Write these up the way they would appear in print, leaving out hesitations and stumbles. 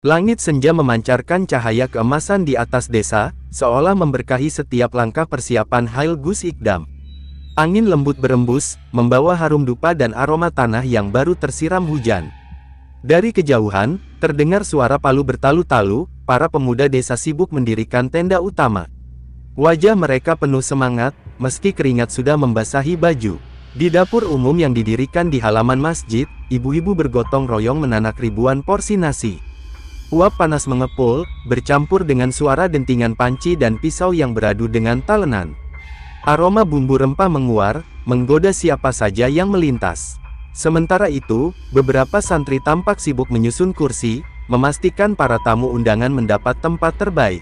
Langit senja memancarkan cahaya keemasan di atas desa, seolah memberkahi setiap langkah persiapan Hail Gus Ikdam. Angin lembut berembus, membawa harum dupa dan aroma tanah yang baru tersiram hujan. Dari kejauhan, terdengar suara palu bertalu-talu, para pemuda desa sibuk mendirikan tenda utama. Wajah mereka penuh semangat, meski keringat sudah membasahi baju. Di dapur umum yang didirikan di halaman masjid, ibu-ibu bergotong royong menanak ribuan porsi nasi. Uap panas mengepul, bercampur dengan suara dentingan panci dan pisau yang beradu dengan talenan. Aroma bumbu rempah menguar, menggoda siapa saja yang melintas. Sementara itu, beberapa santri tampak sibuk menyusun kursi, memastikan para tamu undangan mendapat tempat terbaik.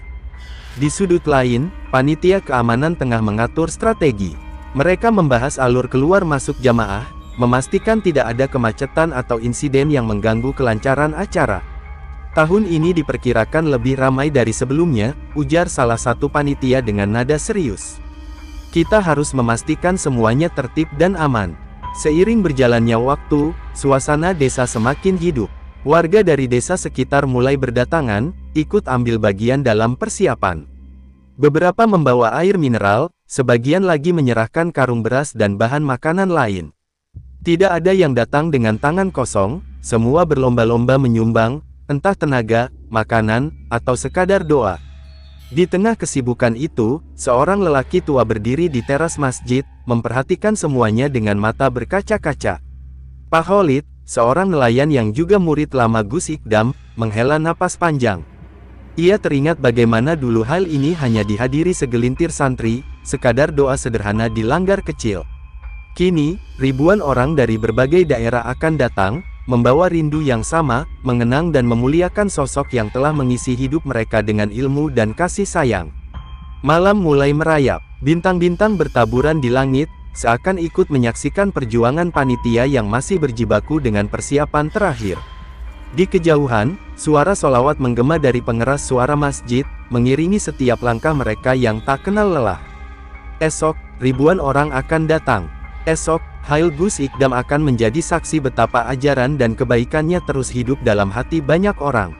Di sudut lain, panitia keamanan tengah mengatur strategi. Mereka membahas alur keluar masuk jamaah, memastikan tidak ada kemacetan atau insiden yang mengganggu kelancaran acara. Tahun ini diperkirakan lebih ramai dari sebelumnya, ujar salah satu panitia dengan nada serius. Kita harus memastikan semuanya tertib dan aman. Seiring berjalannya waktu, suasana desa semakin hidup. Warga dari desa sekitar mulai berdatangan, ikut ambil bagian dalam persiapan. Beberapa membawa air mineral, sebagian lagi menyerahkan karung beras dan bahan makanan lain. Tidak ada yang datang dengan tangan kosong, semua berlomba-lomba menyumbang, entah tenaga, makanan, atau sekadar doa. Di tengah kesibukan itu, seorang lelaki tua berdiri di teras masjid, memperhatikan semuanya dengan mata berkaca-kaca. Pak Khalid, seorang nelayan yang juga murid lama Gus Ikdam, menghela napas panjang. Ia teringat bagaimana dulu hal ini hanya dihadiri segelintir santri, sekadar doa sederhana di langgar kecil. Kini, ribuan orang dari berbagai daerah akan datang, membawa rindu yang sama, mengenang dan memuliakan sosok yang telah mengisi hidup mereka dengan ilmu dan kasih sayang. Malam mulai merayap, bintang-bintang bertaburan di langit, seakan ikut menyaksikan perjuangan panitia yang masih berjibaku dengan persiapan terakhir. Di kejauhan, suara sholawat menggema dari pengeras suara masjid, mengiringi setiap langkah mereka yang tak kenal lelah. Esok, ribuan orang akan datang. Esok, Hail Gus Ikdam akan menjadi saksi betapa ajaran dan kebaikannya terus hidup dalam hati banyak orang.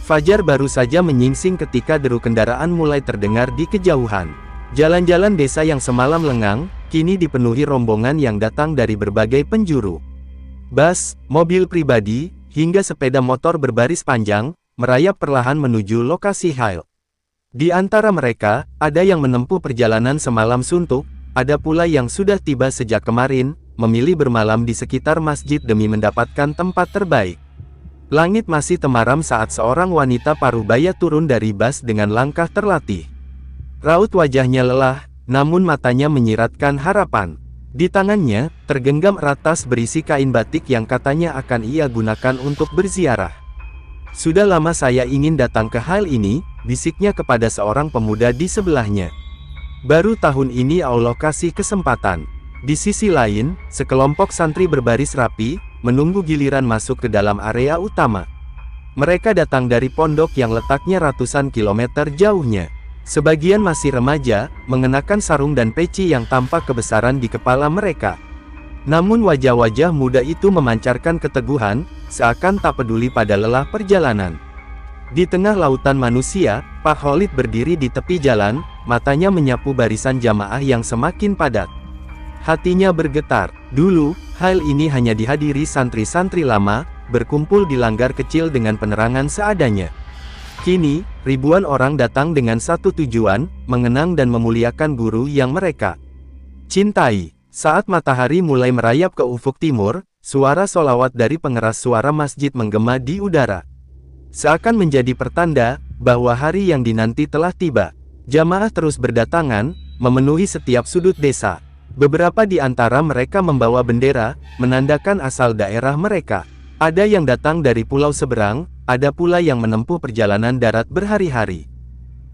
Fajar baru saja menyingsing ketika deru kendaraan mulai terdengar di kejauhan. Jalan-jalan desa yang semalam lengang, kini dipenuhi rombongan yang datang dari berbagai penjuru. Bus, mobil pribadi, hingga sepeda motor berbaris panjang, merayap perlahan menuju lokasi Hail. Di antara mereka, ada yang menempuh perjalanan semalam suntuk, ada pula yang sudah tiba sejak kemarin, memilih bermalam di sekitar masjid demi mendapatkan tempat terbaik. Langit masih temaram saat seorang wanita parubaya turun dari bus dengan langkah terlatih. Raut wajahnya lelah, namun matanya menyiratkan harapan. Di tangannya, tergenggam erat tas berisi kain batik yang katanya akan ia gunakan untuk berziarah. Sudah lama saya ingin datang ke Hail ini, bisiknya kepada seorang pemuda di sebelahnya. Baru tahun ini Allah kasih kesempatan. Di sisi lain, sekelompok santri berbaris rapi, menunggu giliran masuk ke dalam area utama. Mereka datang dari pondok yang letaknya ratusan kilometer jauhnya. Sebagian masih remaja, mengenakan sarung dan peci yang tampak kebesaran di kepala mereka. Namun wajah-wajah muda itu memancarkan keteguhan, seakan tak peduli pada lelah perjalanan. Di tengah lautan manusia, Pak Khalid berdiri di tepi jalan, matanya menyapu barisan jamaah yang semakin padat. Hatinya bergetar. Dulu, Hail ini hanya dihadiri santri-santri lama, berkumpul di langgar kecil dengan penerangan seadanya. Kini, ribuan orang datang dengan satu tujuan, mengenang dan memuliakan guru yang mereka cintai. Saat matahari mulai merayap ke ufuk timur, suara sholawat dari pengeras suara masjid menggema di udara. Seakan menjadi pertanda, bahwa hari yang dinanti telah tiba. Jamaah terus berdatangan, memenuhi setiap sudut desa. Beberapa di antara mereka membawa bendera, menandakan asal daerah mereka. Ada yang datang dari pulau seberang, ada pula yang menempuh perjalanan darat berhari-hari.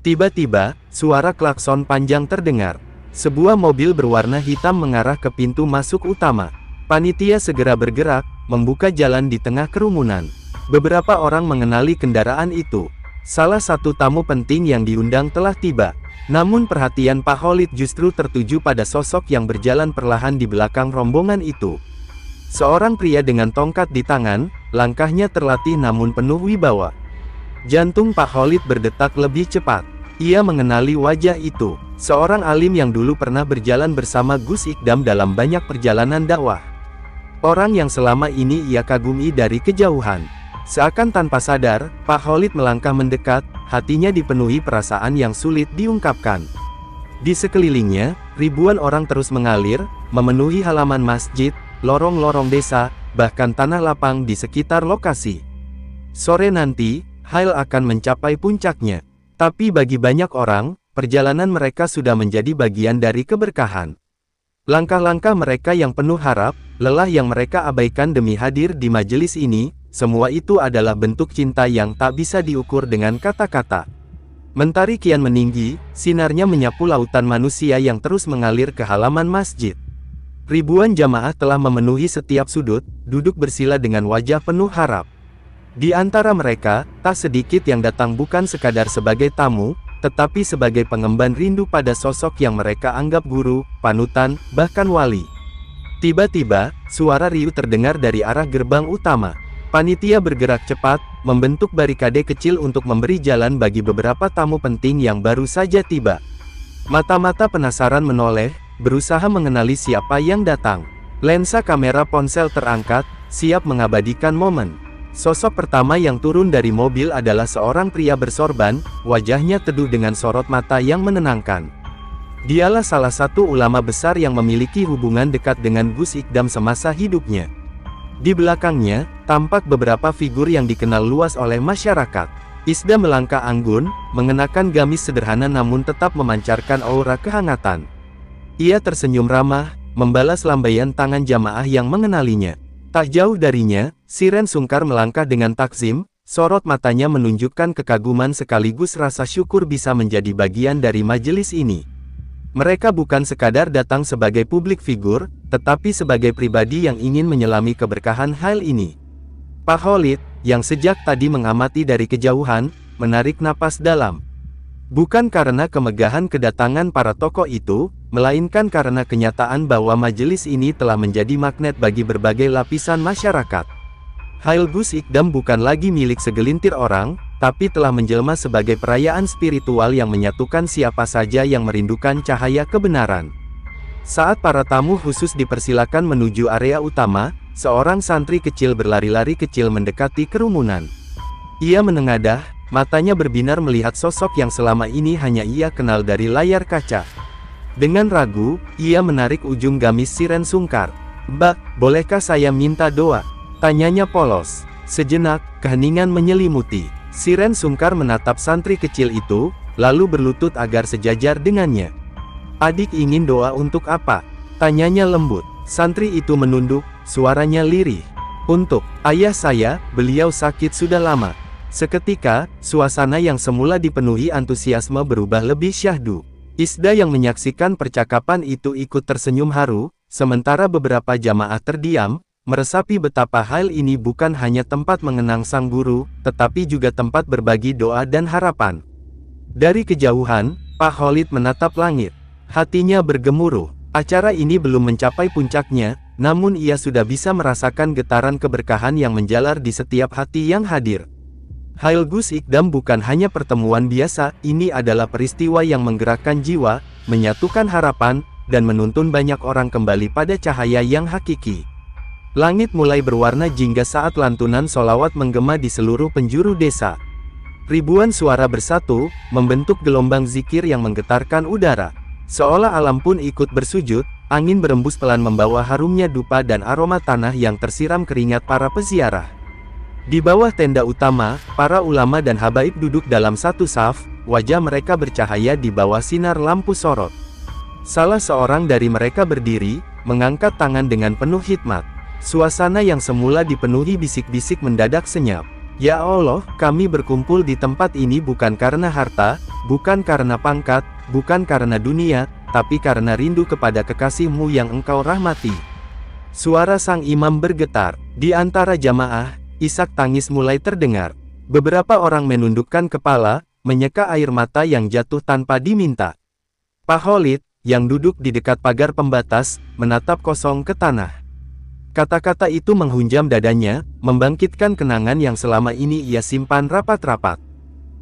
Tiba-tiba, suara klakson panjang terdengar. Sebuah mobil berwarna hitam mengarah ke pintu masuk utama. Panitia segera bergerak, membuka jalan di tengah kerumunan. Beberapa orang mengenali kendaraan itu. Salah satu tamu penting yang diundang telah tiba. Namun perhatian Pak Khalid justru tertuju pada sosok yang berjalan perlahan di belakang rombongan itu. Seorang pria dengan tongkat di tangan, langkahnya terlatih namun penuh wibawa. Jantung Pak Khalid berdetak lebih cepat. Ia mengenali wajah itu, seorang alim yang dulu pernah berjalan bersama Gus Ikdam dalam banyak perjalanan dakwah. Orang yang selama ini ia kagumi dari kejauhan. Seakan tanpa sadar, Pak Khalid melangkah mendekat, hatinya dipenuhi perasaan yang sulit diungkapkan. Di sekelilingnya, ribuan orang terus mengalir, memenuhi halaman masjid, lorong-lorong desa, bahkan tanah lapang di sekitar lokasi. Sore nanti, Hail akan mencapai puncaknya. Tapi bagi banyak orang, perjalanan mereka sudah menjadi bagian dari keberkahan. Langkah-langkah mereka yang penuh harap, lelah yang mereka abaikan demi hadir di majelis ini, semua itu adalah bentuk cinta yang tak bisa diukur dengan kata-kata. Mentari kian meninggi, sinarnya menyapu lautan manusia yang terus mengalir ke halaman masjid. Ribuan jamaah telah memenuhi setiap sudut, duduk bersila dengan wajah penuh harap. Di antara mereka, tak sedikit yang datang bukan sekadar sebagai tamu, tetapi sebagai pengemban rindu pada sosok yang mereka anggap guru, panutan, bahkan wali. Tiba-tiba, suara riuh terdengar dari arah gerbang utama. Panitia bergerak cepat, membentuk barikade kecil untuk memberi jalan bagi beberapa tamu penting yang baru saja tiba. Mata-mata penasaran menoleh, berusaha mengenali siapa yang datang. Lensa kamera ponsel terangkat, siap mengabadikan momen. Sosok pertama yang turun dari mobil adalah seorang pria bersorban, wajahnya teduh dengan sorot mata yang menenangkan. Dialah salah satu ulama besar yang memiliki hubungan dekat dengan Gus Ikdam semasa hidupnya. Di belakangnya, tampak beberapa figur yang dikenal luas oleh masyarakat. Isda melangkah anggun, mengenakan gamis sederhana namun tetap memancarkan aura kehangatan. Ia tersenyum ramah, membalas lambaian tangan jamaah yang mengenalinya. Tak jauh darinya, Siren Sungkar melangkah dengan takzim, sorot matanya menunjukkan kekaguman sekaligus rasa syukur bisa menjadi bagian dari majelis ini. Mereka bukan sekadar datang sebagai publik figur, tetapi sebagai pribadi yang ingin menyelami keberkahan Hail ini. Pak Khalid, yang sejak tadi mengamati dari kejauhan, menarik napas dalam. Bukan karena kemegahan kedatangan para tokoh itu, melainkan karena kenyataan bahwa majelis ini telah menjadi magnet bagi berbagai lapisan masyarakat. Hail Gus Ikdam bukan lagi milik segelintir orang, tapi telah menjelma sebagai perayaan spiritual yang menyatukan siapa saja yang merindukan cahaya kebenaran. Saat para tamu khusus dipersilakan menuju area utama, seorang santri kecil berlari-lari kecil mendekati kerumunan. Ia menengadah, matanya berbinar melihat sosok yang selama ini hanya ia kenal dari layar kaca. Dengan ragu, ia menarik ujung gamis Siren Sungkar. "Mbak, bolehkah saya minta doa?" tanyanya polos. Sejenak, keheningan menyelimuti. Siren Sungkar menatap santri kecil itu, lalu berlutut agar sejajar dengannya. "Adik ingin doa untuk apa?" tanyanya lembut. Santri itu menunduk, suaranya lirih. "Untuk ayah saya, beliau sakit sudah lama." Seketika, suasana yang semula dipenuhi antusiasme berubah lebih syahdu. Isda yang menyaksikan percakapan itu ikut tersenyum haru, sementara beberapa jamaah terdiam, meresapi betapa Hail ini bukan hanya tempat mengenang sang guru, tetapi juga tempat berbagi doa dan harapan. Dari kejauhan, Pak Khalid menatap langit. Hatinya bergemuruh. Acara ini belum mencapai puncaknya, namun ia sudah bisa merasakan getaran keberkahan yang menjalar di setiap hati yang hadir. Hail Gus Ikdam bukan hanya pertemuan biasa, ini adalah peristiwa yang menggerakkan jiwa, menyatukan harapan, dan menuntun banyak orang kembali pada cahaya yang hakiki. Langit mulai berwarna jingga saat lantunan solawat menggema di seluruh penjuru desa. Ribuan suara bersatu, membentuk gelombang zikir yang menggetarkan udara. Seolah alam pun ikut bersujud, angin berembus pelan membawa harumnya dupa dan aroma tanah yang tersiram keringat para peziarah. Di bawah tenda utama, para ulama dan habaib duduk dalam satu saf, wajah mereka bercahaya di bawah sinar lampu sorot. Salah seorang dari mereka berdiri, mengangkat tangan dengan penuh hikmat. Suasana yang semula dipenuhi bisik-bisik mendadak senyap. "Ya Allah, kami berkumpul di tempat ini bukan karena harta, bukan karena pangkat, bukan karena dunia, tapi karena rindu kepada kekasih-Mu yang Engkau rahmati." Suara sang imam bergetar. Di antara jamaah, isak tangis mulai terdengar. Beberapa orang menundukkan kepala, menyeka air mata yang jatuh tanpa diminta. Pak Khalid, yang duduk di dekat pagar pembatas, menatap kosong ke tanah. Kata-kata itu menghunjam dadanya, membangkitkan kenangan yang selama ini ia simpan rapat-rapat.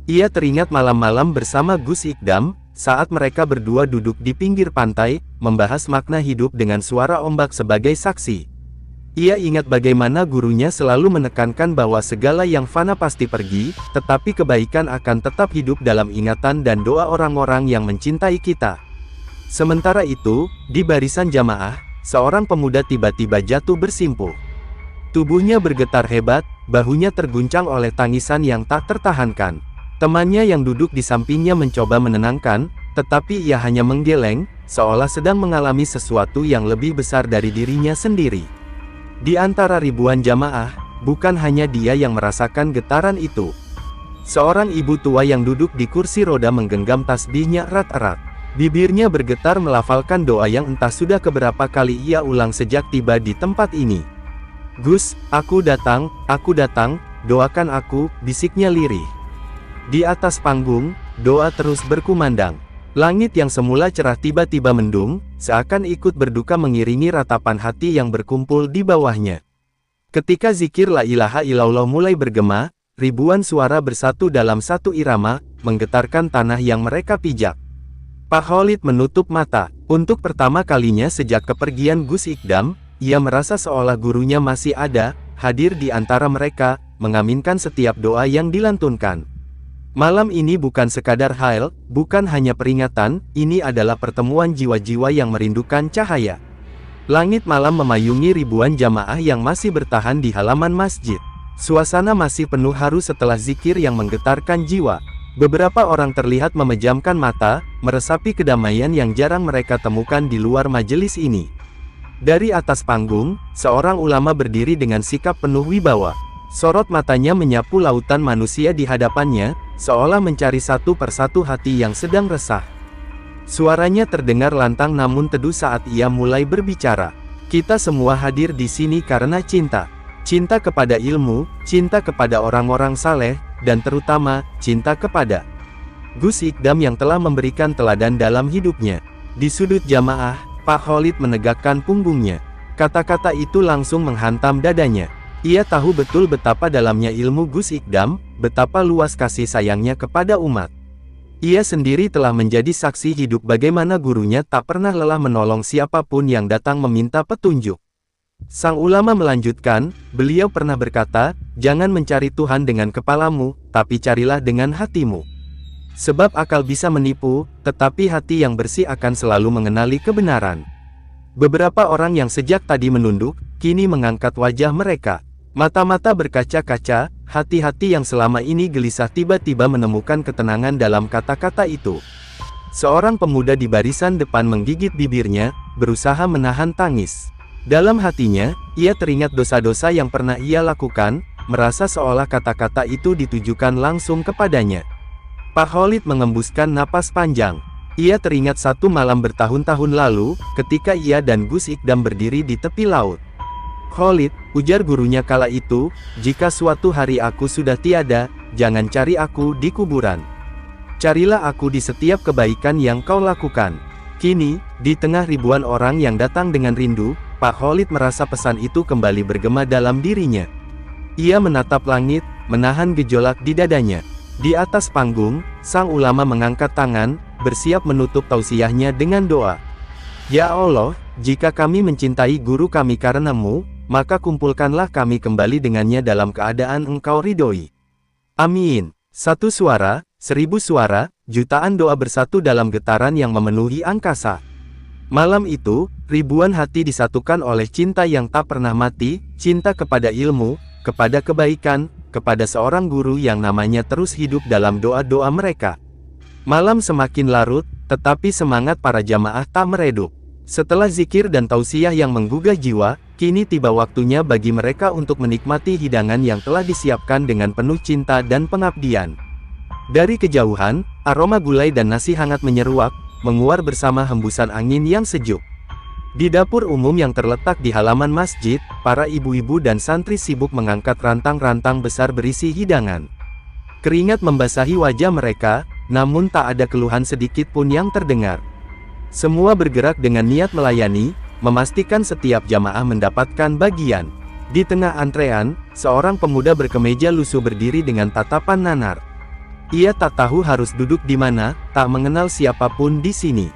Ia teringat malam-malam bersama Gus Ikdam, saat mereka berdua duduk di pinggir pantai, membahas makna hidup dengan suara ombak sebagai saksi. Ia ingat bagaimana gurunya selalu menekankan bahwa segala yang fana pasti pergi, tetapi kebaikan akan tetap hidup dalam ingatan dan doa orang-orang yang mencintai kita. Sementara itu, di barisan jamaah, seorang pemuda tiba-tiba jatuh bersimpuh. Tubuhnya bergetar hebat, bahunya terguncang oleh tangisan yang tak tertahankan. Temannya yang duduk di sampingnya mencoba menenangkan, tetapi ia hanya menggeleng, seolah sedang mengalami sesuatu yang lebih besar dari dirinya sendiri. Di antara ribuan jamaah, bukan hanya dia yang merasakan getaran itu. Seorang ibu tua yang duduk di kursi roda menggenggam tasbihnya erat-erat. Bibirnya bergetar melafalkan doa yang entah sudah keberapa kali ia ulang sejak tiba di tempat ini. "Gus, aku datang, doakan aku," bisiknya lirih. Di atas panggung, doa terus berkumandang. Langit yang semula cerah tiba-tiba mendung, seakan ikut berduka mengiringi ratapan hati yang berkumpul di bawahnya. Ketika zikir la ilaha illallah mulai bergema, ribuan suara bersatu dalam satu irama, menggetarkan tanah yang mereka pijak. Pak Khalid menutup mata. Untuk pertama kalinya sejak kepergian Gus Ikdam, ia merasa seolah gurunya masih ada, hadir di antara mereka, mengaminkan setiap doa yang dilantunkan. Malam ini bukan sekadar hail, bukan hanya peringatan, ini adalah pertemuan jiwa-jiwa yang merindukan cahaya. Langit malam memayungi ribuan jamaah yang masih bertahan di halaman masjid. Suasana masih penuh haru setelah zikir yang menggetarkan jiwa. Beberapa orang terlihat memejamkan mata, meresapi kedamaian yang jarang mereka temukan di luar majelis ini. Dari atas panggung, seorang ulama berdiri dengan sikap penuh wibawa. Sorot matanya menyapu lautan manusia di hadapannya, seolah mencari satu persatu hati yang sedang resah. Suaranya terdengar lantang namun teduh saat ia mulai berbicara. Kita semua hadir di sini karena cinta. Cinta kepada ilmu, cinta kepada orang-orang saleh, dan terutama, cinta kepada Gus Ikdam yang telah memberikan teladan dalam hidupnya. Di sudut jamaah, Pak Khalid menegakkan punggungnya. Kata-kata itu langsung menghantam dadanya. Ia tahu betul betapa dalamnya ilmu Gus Ikdam, betapa luas kasih sayangnya kepada umat. Ia sendiri telah menjadi saksi hidup bagaimana gurunya tak pernah lelah menolong siapapun yang datang meminta petunjuk. Sang ulama melanjutkan, beliau pernah berkata, "Jangan mencari Tuhan dengan kepalamu, tapi carilah dengan hatimu. Sebab akal bisa menipu, tetapi hati yang bersih akan selalu mengenali kebenaran." Beberapa orang yang sejak tadi menunduk, kini mengangkat wajah mereka. Mata-mata berkaca-kaca, hati-hati yang selama ini gelisah tiba-tiba menemukan ketenangan dalam kata-kata itu. Seorang pemuda di barisan depan menggigit bibirnya, berusaha menahan tangis. Dalam hatinya, ia teringat dosa-dosa yang pernah ia lakukan, merasa seolah kata-kata itu ditujukan langsung kepadanya. Pak Khalid mengembuskan napas panjang. Ia teringat satu malam bertahun-tahun lalu, ketika ia dan Gus Ikdam berdiri di tepi laut. "Khalid," ujar gurunya kala itu, "jika suatu hari aku sudah tiada, jangan cari aku di kuburan. Carilah aku di setiap kebaikan yang kau lakukan." Kini, di tengah ribuan orang yang datang dengan rindu, Pak Khalid merasa pesan itu kembali bergema dalam dirinya. Ia menatap langit, menahan gejolak di dadanya. Di atas panggung, sang ulama mengangkat tangan, bersiap menutup tausiahnya dengan doa. "Ya Allah, jika kami mencintai guru kami karenamu, maka kumpulkanlah kami kembali dengannya dalam keadaan Engkau ridhoi. Amin." Satu suara, 1000 suara, jutaan doa bersatu dalam getaran yang memenuhi angkasa. Malam itu, ribuan hati disatukan oleh cinta yang tak pernah mati, cinta kepada ilmu, kepada kebaikan, kepada seorang guru yang namanya terus hidup dalam doa-doa mereka. Malam semakin larut, tetapi semangat para jamaah tak meredup. Setelah zikir dan tausiah yang menggugah jiwa, kini tiba waktunya bagi mereka untuk menikmati hidangan yang telah disiapkan dengan penuh cinta dan pengabdian. Dari kejauhan, aroma gulai dan nasi hangat menyeruak, menguar bersama hembusan angin yang sejuk. Di dapur umum yang terletak di halaman masjid, para ibu-ibu dan santri sibuk mengangkat rantang-rantang besar berisi hidangan. Keringat membasahi wajah mereka, namun tak ada keluhan sedikit pun yang terdengar. Semua bergerak dengan niat melayani, memastikan setiap jamaah mendapatkan bagian. Di tengah antrean, seorang pemuda berkemeja lusuh berdiri dengan tatapan nanar. Ia tak tahu harus duduk di mana, tak mengenal siapapun di sini.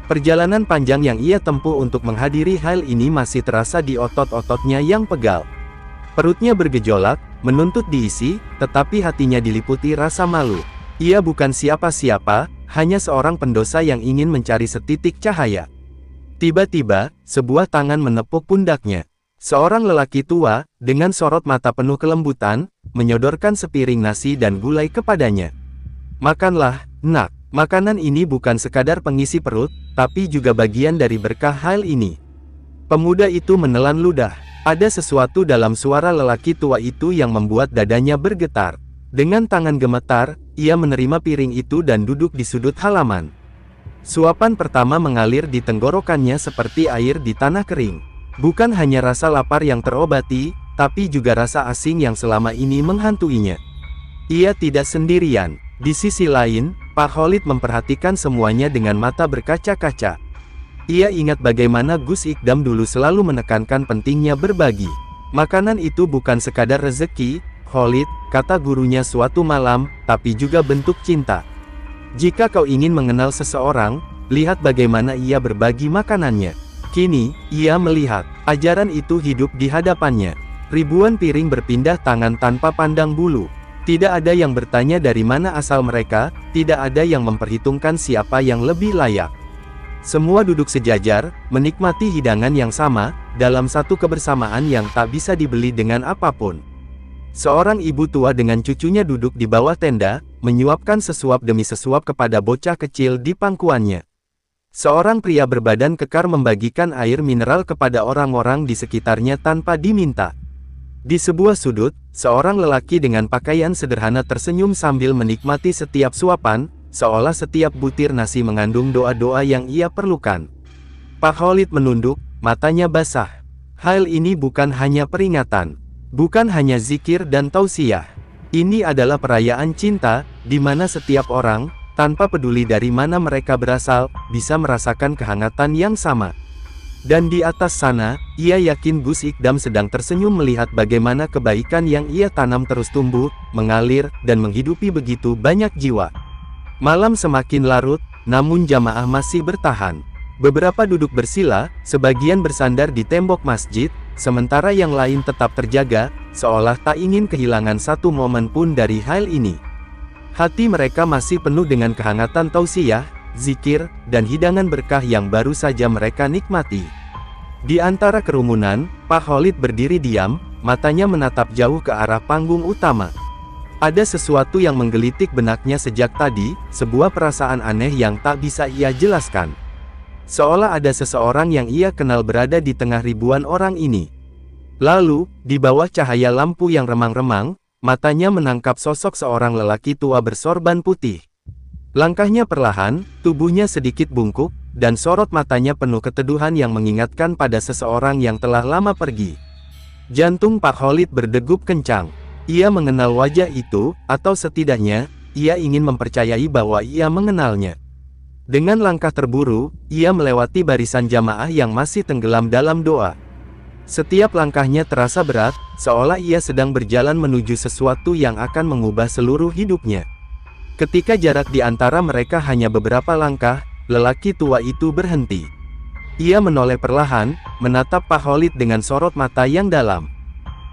Perjalanan panjang yang ia tempuh untuk menghadiri hal ini masih terasa di otot-ototnya yang pegal. Perutnya bergejolak, menuntut diisi, tetapi hatinya diliputi rasa malu. Ia bukan siapa-siapa, hanya seorang pendosa yang ingin mencari setitik cahaya. Tiba-tiba, sebuah tangan menepuk pundaknya. Seorang lelaki tua, dengan sorot mata penuh kelembutan, menyodorkan sepiring nasi dan gulai kepadanya. "Makanlah, nak. Makanan ini bukan sekadar pengisi perut, tapi juga bagian dari berkah hal ini." Pemuda itu menelan ludah. Ada sesuatu dalam suara lelaki tua itu yang membuat dadanya bergetar. Dengan tangan gemetar, ia menerima piring itu dan duduk di sudut halaman. Suapan pertama mengalir di tenggorokannya seperti air di tanah kering. Bukan hanya rasa lapar yang terobati, tapi juga rasa asing yang selama ini menghantuinya. Ia tidak sendirian. Di sisi lain, Pak Khalid memperhatikan semuanya dengan mata berkaca-kaca. Ia ingat bagaimana Gus Ikdam dulu selalu menekankan pentingnya berbagi. "Makanan itu bukan sekadar rezeki, Khalid," kata gurunya suatu malam, "tapi juga bentuk cinta. Jika kau ingin mengenal seseorang, lihat bagaimana ia berbagi makanannya." Kini, ia melihat, ajaran itu hidup di hadapannya. Ribuan piring berpindah tangan tanpa pandang bulu. Tidak ada yang bertanya dari mana asal mereka, tidak ada yang memperhitungkan siapa yang lebih layak. Semua duduk sejajar, menikmati hidangan yang sama, dalam satu kebersamaan yang tak bisa dibeli dengan apapun. Seorang ibu tua dengan cucunya duduk di bawah tenda, menyuapkan sesuap demi sesuap kepada bocah kecil di pangkuannya. Seorang pria berbadan kekar membagikan air mineral kepada orang-orang di sekitarnya tanpa diminta. Di sebuah sudut, seorang lelaki dengan pakaian sederhana tersenyum sambil menikmati setiap suapan, seolah setiap butir nasi mengandung doa-doa yang ia perlukan. Pak Khalid menunduk, matanya basah. Hal ini bukan hanya peringatan, bukan hanya zikir dan tausiah. Ini adalah perayaan cinta, di mana setiap orang, tanpa peduli dari mana mereka berasal, bisa merasakan kehangatan yang sama. Dan di atas sana, ia yakin Gus Ikdam sedang tersenyum melihat bagaimana kebaikan yang ia tanam terus tumbuh, mengalir, dan menghidupi begitu banyak jiwa. Malam semakin larut, namun jamaah masih bertahan. Beberapa duduk bersila, sebagian bersandar di tembok masjid, sementara yang lain tetap terjaga, seolah tak ingin kehilangan satu momen pun dari hal ini. Hati mereka masih penuh dengan kehangatan tausiah, zikir, dan hidangan berkah yang baru saja mereka nikmati. Di antara kerumunan, Pak Khalid berdiri diam, matanya menatap jauh ke arah panggung utama. Ada sesuatu yang menggelitik benaknya sejak tadi, sebuah perasaan aneh yang tak bisa ia jelaskan. Seolah ada seseorang yang ia kenal berada di tengah ribuan orang ini. Lalu, di bawah cahaya lampu yang remang-remang, matanya menangkap sosok seorang lelaki tua bersorban putih. Langkahnya perlahan, tubuhnya sedikit bungkuk, dan sorot matanya penuh keteduhan yang mengingatkan pada seseorang yang telah lama pergi. Jantung Pak Khalid berdegup kencang. Ia mengenal wajah itu, atau setidaknya, ia ingin mempercayai bahwa ia mengenalnya. Dengan langkah terburu, ia melewati barisan jamaah yang masih tenggelam dalam doa. Setiap langkahnya terasa berat, seolah ia sedang berjalan menuju sesuatu yang akan mengubah seluruh hidupnya. Ketika jarak di antara mereka hanya beberapa langkah, lelaki tua itu berhenti. Ia menoleh perlahan, menatap Pak Khalid dengan sorot mata yang dalam.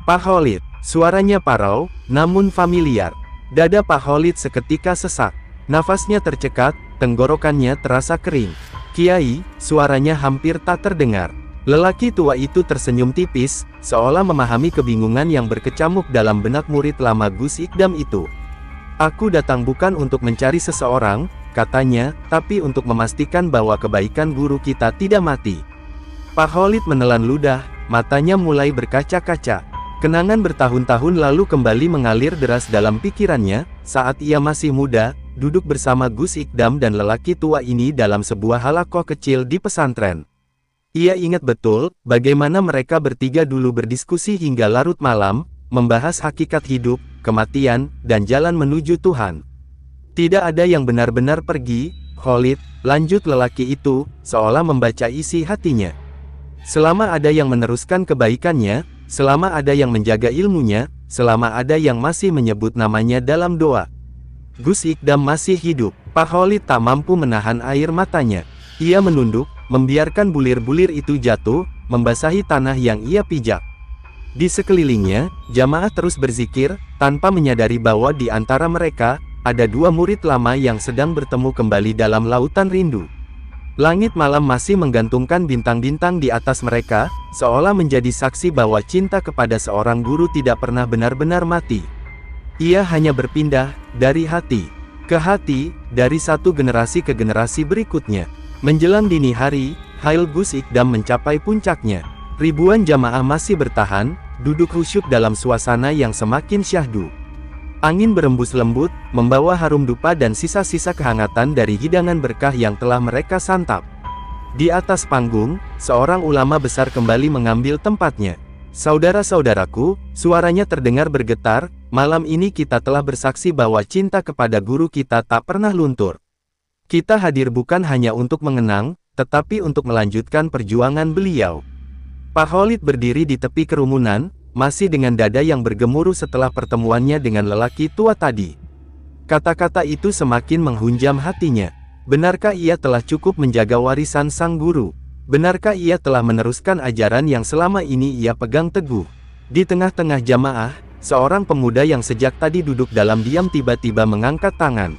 "Pak Khalid," suaranya parau, namun familiar. Dada Pak Khalid seketika sesak. Nafasnya tercekat, tenggorokannya terasa kering. "Kiai," suaranya hampir tak terdengar. Lelaki tua itu tersenyum tipis, seolah memahami kebingungan yang berkecamuk dalam benak murid lama Gus Ikdam itu. "Aku datang bukan untuk mencari seseorang," katanya, "tapi untuk memastikan bahwa kebaikan guru kita tidak mati." Pak Khalid menelan ludah, matanya mulai berkaca-kaca. Kenangan bertahun-tahun lalu kembali mengalir deras dalam pikirannya, saat ia masih muda, duduk bersama Gus Ikdam dan lelaki tua ini dalam sebuah halakoh kecil di pesantren. Ia ingat betul, bagaimana mereka bertiga dulu berdiskusi hingga larut malam, membahas hakikat hidup, kematian, dan jalan menuju Tuhan. "Tidak ada yang benar-benar pergi, Khalid," lanjut lelaki itu, seolah membaca isi hatinya. "Selama ada yang meneruskan kebaikannya, selama ada yang menjaga ilmunya, selama ada yang masih menyebut namanya dalam doa." Gus Ikdam masih hidup. Pak Khalid tak mampu menahan air matanya. Ia menunduk, membiarkan bulir-bulir itu jatuh, membasahi tanah yang ia pijak. Di sekelilingnya, jamaah terus berzikir, tanpa menyadari bahwa di antara mereka, ada dua murid lama yang sedang bertemu kembali dalam lautan rindu. Langit malam masih menggantungkan bintang-bintang di atas mereka, seolah menjadi saksi bahwa cinta kepada seorang guru tidak pernah benar-benar mati. Ia hanya berpindah, dari hati ke hati, dari satu generasi ke generasi berikutnya. Menjelang dini hari, Hail Gus Ikdam mencapai puncaknya. Ribuan jamaah masih bertahan, duduk khusyuk dalam suasana yang semakin syahdu. Angin berembus lembut, membawa harum dupa dan sisa-sisa kehangatan dari hidangan berkah yang telah mereka santap. Di atas panggung, seorang ulama besar kembali mengambil tempatnya. "Saudara-saudaraku," suaranya terdengar bergetar, "malam ini kita telah bersaksi bahwa cinta kepada guru kita tak pernah luntur. Kita hadir bukan hanya untuk mengenang, tetapi untuk melanjutkan perjuangan beliau." Pak Khalid berdiri di tepi kerumunan, masih dengan dada yang bergemuruh setelah pertemuannya dengan lelaki tua tadi. Kata-kata itu semakin menghunjam hatinya. Benarkah ia telah cukup menjaga warisan sang guru? Benarkah ia telah meneruskan ajaran yang selama ini ia pegang teguh? Di tengah-tengah jamaah, seorang pemuda yang sejak tadi duduk dalam diam tiba-tiba mengangkat tangan.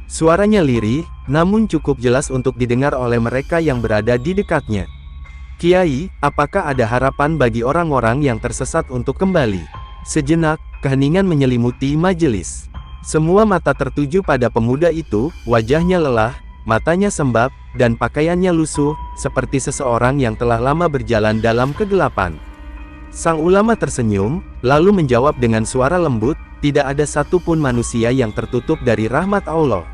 Suaranya lirih, namun cukup jelas untuk didengar oleh mereka yang berada di dekatnya. "Kiai, apakah ada harapan bagi orang-orang yang tersesat untuk kembali?" Sejenak, keheningan menyelimuti majelis. Semua mata tertuju pada pemuda itu, wajahnya lelah, matanya sembab, dan pakaiannya lusuh, seperti seseorang yang telah lama berjalan dalam kegelapan. Sang ulama tersenyum, lalu menjawab dengan suara lembut, "Tidak ada satupun manusia yang tertutup dari rahmat Allah.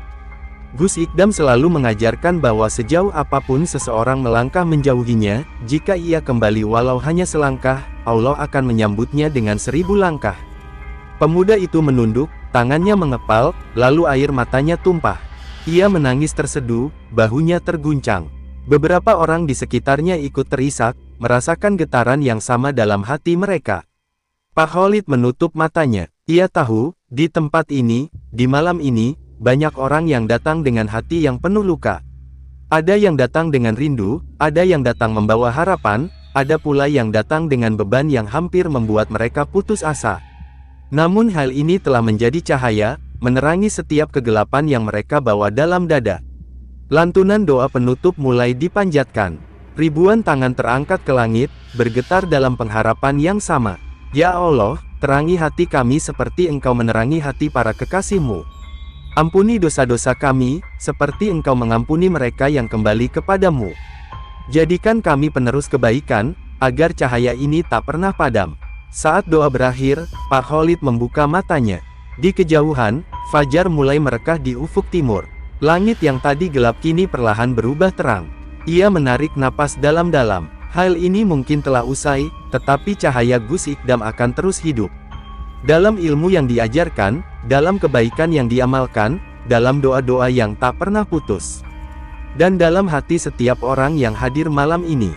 Gus Ikdam selalu mengajarkan bahwa sejauh apapun seseorang melangkah menjauhinya, jika ia kembali walau hanya selangkah, Allah akan menyambutnya dengan 1000 langkah." Pemuda itu menunduk, tangannya mengepal, lalu air matanya tumpah. Ia menangis terseduh, bahunya terguncang. Beberapa orang di sekitarnya ikut terisak, merasakan getaran yang sama dalam hati mereka. Pak Khalid menutup matanya. Ia tahu, di tempat ini, di malam ini, banyak orang yang datang dengan hati yang penuh luka. Ada yang datang dengan rindu, ada yang datang membawa harapan, ada pula yang datang dengan beban yang hampir membuat mereka putus asa. Namun hal ini telah menjadi cahaya, menerangi setiap kegelapan yang mereka bawa dalam dada. Lantunan doa penutup mulai dipanjatkan. Ribuan tangan terangkat ke langit, bergetar dalam pengharapan yang sama. "Ya Allah, terangi hati kami seperti Engkau menerangi hati para kekasih-Mu. Ampuni dosa-dosa kami, seperti Engkau mengampuni mereka yang kembali kepadamu. Jadikan kami penerus kebaikan, agar cahaya ini tak pernah padam." Saat doa berakhir, Pak Khalid membuka matanya. Di kejauhan, fajar mulai merekah di ufuk timur. Langit yang tadi gelap kini perlahan berubah terang. Ia menarik napas dalam-dalam. Hal ini mungkin telah usai, tetapi cahaya Gus Ikdam akan terus hidup. Dalam ilmu yang diajarkan, dalam kebaikan yang diamalkan, dalam doa-doa yang tak pernah putus. Dan dalam hati setiap orang yang hadir malam ini.